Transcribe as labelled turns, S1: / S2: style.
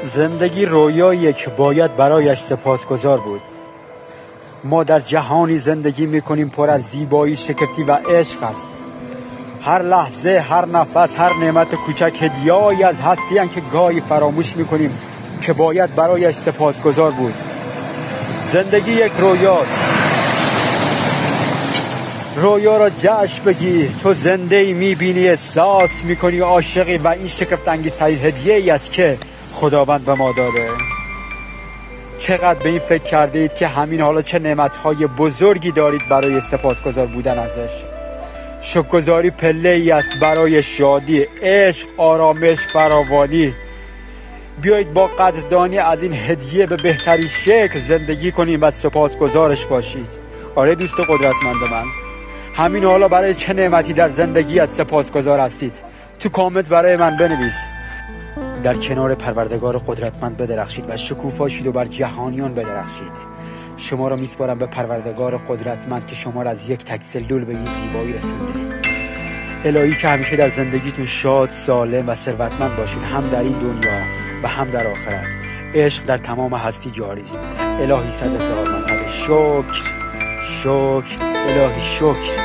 S1: زندگی رویاییه که باید برایش سپاسگزار بود. ما در جهانی زندگی میکنیم پر از زیبایی، شگفتی و عشق است. هر لحظه، هر نفس، هر نعمت کوچک هدیه‌ای از هستی است که گاهی فراموش میکنیم که باید برایش سپاسگزار بود. زندگی یک رویاست. رویا را جشن بگیر. تو زنده ای، میبینی، احساس میکنی، عاشقی و این شگفت انگیزترین هدیه ای است که خداوند به ما داده. چقدر به این فکر کرده اید که همین حالا چه نعمتهای بزرگی دارید برای سپاسگزار بودن ازش؟ شکرگزاری پله ای است برای شادی، عشق، آرامش، فراوانی. بیایید با قدردانی از این هدیه به بهترین شکل زندگی کنیم و سپاسگزارش باشید. آره دوست قدرتمند من، همین حالا برای چه نعمتی در زندگیت سپاسگزار هستید؟ تو کامنت برای من بنویس. در کنار پروردگار قدرتمند بدرخشید و شکوفا شید و بر جهانیان بدرخشید. شما را میسپارم به پروردگار قدرتمند که شما را از یک تک سلول به این زیبایی رسونده. الهی که همیشه در زندگیتون شاد، سالم و ثروتمند باشید، هم در این دنیا و هم در آخرت. عشق در تمام هستی جاری است. الهی 100,000 مرتبه شکر، شکر، الهی شکر.